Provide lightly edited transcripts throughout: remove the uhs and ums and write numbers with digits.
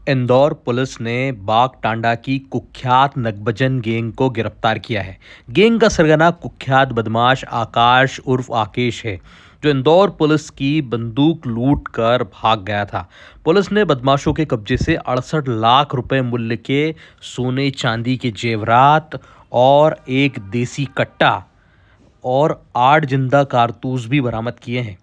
Indore police ने बागटांडा की कुख्यात नकबजन गैंग को गिरफ्तार किया है। गैंग का सरगना कुख्यात बदमाश आकाश उर्फ आकेश है, जो इंदौर पुलिस की बंदूक लूट कर भाग गया था। पुलिस ने बदमाशों के कब्जे से 68 लाख रुपए मूल्य के सोने चांदी के जेवरात और एक देसी कट्टा और 8 जिंदा कारतूस भी बरामद किए हैं।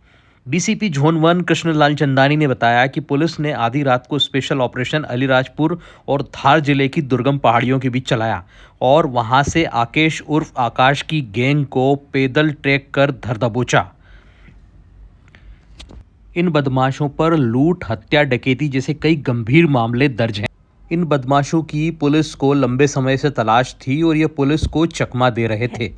डीसीपी जोन 1 कृष्णलाल चंदानी ने बताया कि पुलिस ने आधी रात को स्पेशल ऑपरेशन अलीराजपुर और धार जिले की दुर्गम पहाड़ियों के बीच चलाया और वहां से आकेश उर्फ आकाश की गैंग को पैदल ट्रैक कर धर दबोचा। इन बदमाशों पर लूट, हत्या, डकैती जैसे कई गंभीर मामले दर्ज हैं। इन बदमाशों की पुलिस को लंबे समय से तलाश थी और ये पुलिस को चकमा दे रहे थे।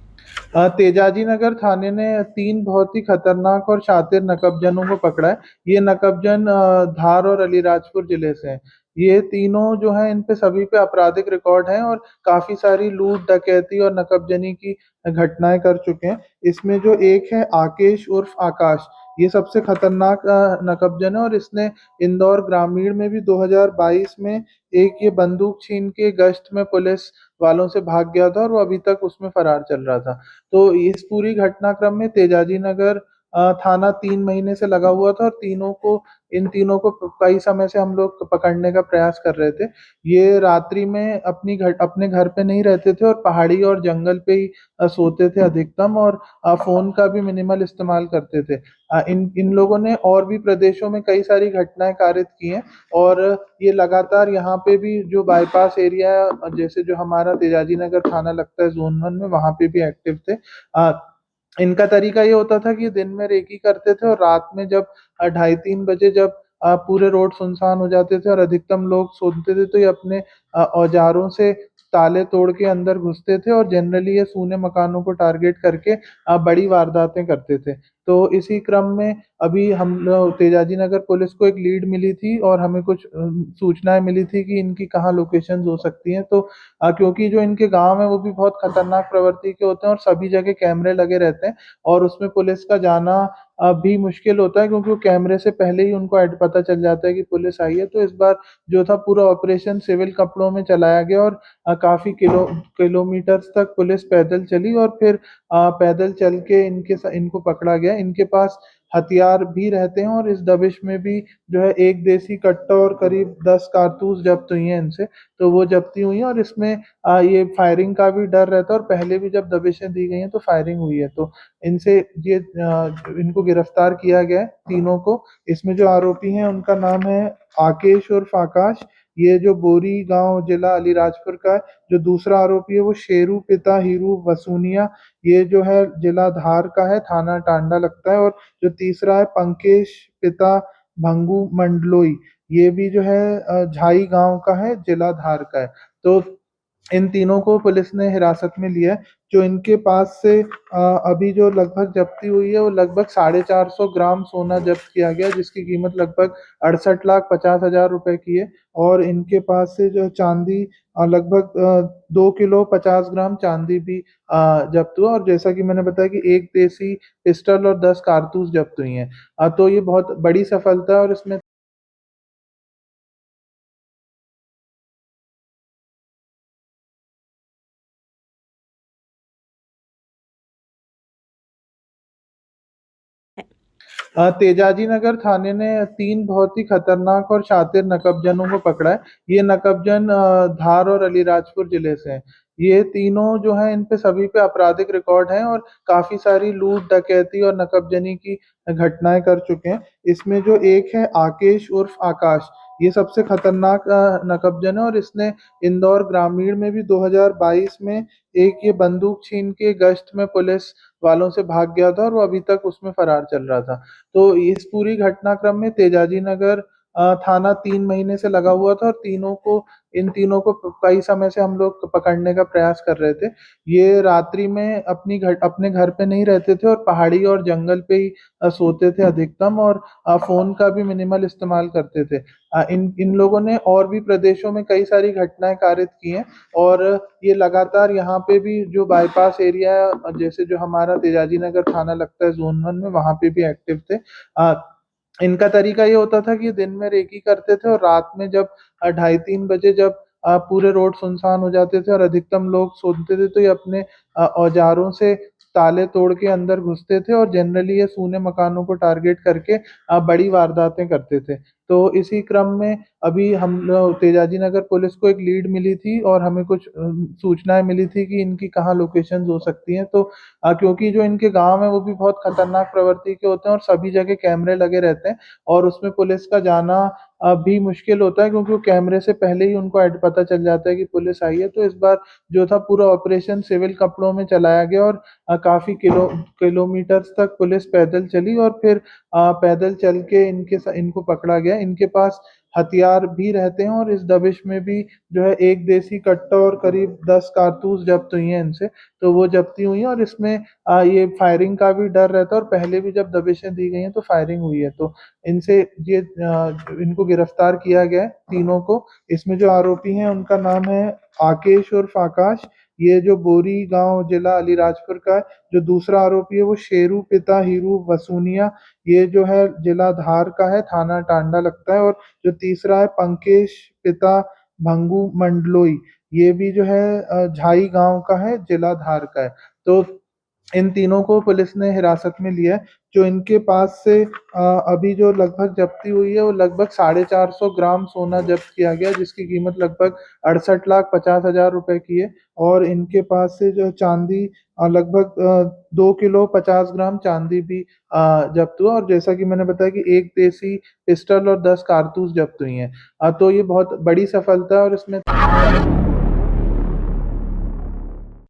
तेजाजी नगर थाने ने 3 बहुत ही खतरनाक और शातिर नकबजनों को पकड़ा है। ये नकबजन धार और अलीराजपुर जिले से हैं। ये तीनों जो हैं इन पे सभी पे आपराधिक रिकॉर्ड है और काफी सारी लूट डकैती और नकबजनी की घटनाएं कर चुके हैं। इसमें जो एक है आकेश उर्फ आकाश, ये सबसे खतरनाक नकबजन है और इसने इंदौर ग्रामीण में भी 2022 में एक ये बंदूक छीन के गश्त में पुलिस वालों से भाग गया था और वो अभी तक उसमें फरार चल रहा था। तो इस पूरी घटनाक्रम में तेजाजी नगर थाना 3 महीने से लगा हुआ था और इन तीनों को कई समय से हम लोग पकड़ने का प्रयास कर रहे थे। ये रात्रि में अपने घर पे नहीं रहते थे और पहाड़ी और जंगल पे ही सोते थे अधिकतम और फोन का भी मिनिमल इस्तेमाल करते थे। इन इन लोगों ने और भी प्रदेशों में कई सारी घटनाएं कारित की हैं और ये लगातार यहाँ पे भी जो बाईपास एरिया है, जैसे जो हमारा तेजाजी नगर थाना लगता है जोन 1 में, वहां पे भी एक्टिव थे। इनका तरीका ये होता था कि दिन में रेकी करते थे और रात में जब 2:30-3 बजे जब पूरे रोड सुनसान हो जाते थे और अधिकतम लोग सोते थे, तो ये अपने औजारों से ताले तोड़ के अंदर घुसते थे और जनरली ये सूने मकानों को टारगेट करके बड़ी वारदातें करते थे। तो इसी क्रम में अभी हम लोग तेजाजी नगर पुलिस को एक लीड मिली थी और हमें कुछ सूचनाएं मिली थी कि इनकी कहाँ लोकेशन हो सकती हैं। तो क्योंकि जो इनके गांव है वो भी बहुत खतरनाक प्रवृत्ति के होते हैं और सभी जगह कैमरे लगे रहते हैं और उसमें पुलिस का जाना भी मुश्किल होता है, क्योंकि वो कैमरे से पहले ही उनको पता चल जाता है कि पुलिस आई है। तो इस बार जो था पूरा ऑपरेशन सिविल कपड़ों में चलाया गया और काफी किलोमीटर्स तक पुलिस पैदल चली और फिर पैदल चल के इनको पकड़ा गया। इनके पास हथियार भी रहते हैं और इस दबिश में भी जो है एक देसी कट्टा और करीब 10 कारतूस जब्त हुई हैं इनसे। तो वो जब्ती हुई है और इसमें ये फायरिंग का भी डर रहता है और पहले भी जब दबिशें दी गई हैं तो फायरिंग हुई है। तो इनसे ये इनको गिरफ्तार किया गया है तीनों को। इसमें जो आरोपी हैं उनका नाम है आकेश उर्फ आकाश, ये जो बोरी गांव जिला अलीराजपुर का है। जो दूसरा आरोपी है वो शेरू पिता हीरू वसूनिया, ये जो है जिला धार का है, थाना टांडा लगता है। और जो तीसरा है पंकेश पिता भंगू मंडलोई, ये भी जो है झाई गांव का है, जिला धार का है। तो इन तीनों को पुलिस ने हिरासत में लिया है। जो इनके पास से अभी जो लगभग जब्ती हुई है वो लगभग 450 ग्राम सोना जब्त किया गया, जिसकी कीमत लगभग 68,50,000 रुपए की है। और इनके पास से जो चांदी लगभग 2 किलो 50 ग्राम चांदी भी जब्त हुआ और जैसा कि मैंने बताया कि एक देसी पिस्टल और 10 कारतूस जब्त हुई हैं। तो ये बहुत बड़ी सफलता है और इसमें तेजाजी नगर थाने ने 3 बहुत ही खतरनाक और शातिर नकबजनों को पकड़ा है। ये नकबजन धार और अलीराजपुर जिले से हैं। ये तीनों जो हैं इन पे सभी पे आपराधिक रिकॉर्ड है और काफी सारी लूट डकैती और नकबजनी की घटनाएं कर चुके हैं। इसमें जो एक है आकेश उर्फ आकाश, ये सबसे खतरनाक नकबजन है और इसने इंदौर ग्रामीण में भी 2022 में एक ये बंदूक छीन के गश्त में पुलिस वालों से भाग गया था और वो अभी तक उसमें फरार चल रहा था। तो इस पूरी घटनाक्रम में तेजाजी नगर थाना 3 महीने से लगा हुआ था और इन तीनों को कई समय से हम लोग पकड़ने का प्रयास कर रहे थे। ये रात्रि में अपने घर पे नहीं रहते थे और पहाड़ी और जंगल पे ही सोते थे अधिकतम और फोन का भी मिनिमल इस्तेमाल करते थे। इन इन लोगों ने और भी प्रदेशों में कई सारी घटनाएं कारित की हैं और ये लगातार यहाँ पे भी जो बाईपास एरिया है, जैसे जो हमारा तेजाजी नगर थाना लगता है जोन 1 में, वहां पे भी एक्टिव थे। इनका तरीका ये होता था कि दिन में रेकी करते थे और रात में जब 2:30-3 बजे जब पूरे रोड सुनसान हो जाते थे और अधिकतम लोग सोते थे, तो ये अपने औजारों से ताले तोड़ के अंदर घुसते थे और जनरली ये सूने मकानों को टारगेट करके बड़ी वारदातें करते थे। तो इसी क्रम में अभी हम लोग तेजाजी नगर पुलिस को एक लीड मिली थी और हमें कुछ सूचनाएँ मिली थी कि इनकी कहाँ लोकेशंस हो सकती हैं। तो क्योंकि जो इनके गाँव हैं वो भी बहुत खतरनाक प्रवृत्ति के होते हैं और सभी जगह कैमरे लगे रहते हैं और उसमें पुलिस का जाना भी मुश्किल होता है, क्योंकि वो कैमरे से पहले ही उनको पता चल जाता है कि पुलिस आई है। तो इस बार जो था पूरा ऑपरेशन सिविल कपड़ों में चलाया गया और काफ़ी किलोमीटर्स तक पुलिस पैदल चली और फिर पैदल चल के इनको पकड़ा गया। इनके पास हथियार भी रहते हैं और इस दबिश में भी जो है 1 देसी कट्टा और करीब 10 कारतूस जब्त हुई हैं इनसे। तो वो जब्ती हुई हैं और इसमें ये फायरिंग का भी डर रहता है और पहले भी जब दबिशें दी गई हैं तो फायरिंग हुई है। तो इनसे ये इनको गिरफ्तार किया गया है तीनों को। इसमें जो आरोपी हैं उनका नाम है आकेश उर्फ आकाश। ये जो बोरी गांव जिला अलीराजपुर का है। जो दूसरा आरोपी है वो शेरू पिता हीरू वसूनिया, ये जो है जिला धार का है, थाना टांडा लगता है। और जो तीसरा है पंकेश पिता भंगू मंडलोई, ये भी जो है झाई गांव का है, जिला धार का है। तो इन तीनों को पुलिस ने हिरासत में लिया है। जो इनके पास से अभी जो लगभग जब्ती हुई है वो लगभग 450 ग्राम सोना जब्त किया गया, जिसकी कीमत लगभग 68,50,000 रुपए की है। और इनके पास से जो चांदी लगभग 2 किलो 50 ग्राम चांदी भी जब्त हुआ और जैसा कि मैंने बताया कि एक देसी पिस्टल और 10 कारतूस जब्त हुई हैं। तो ये बहुत बड़ी सफलता है और इसमें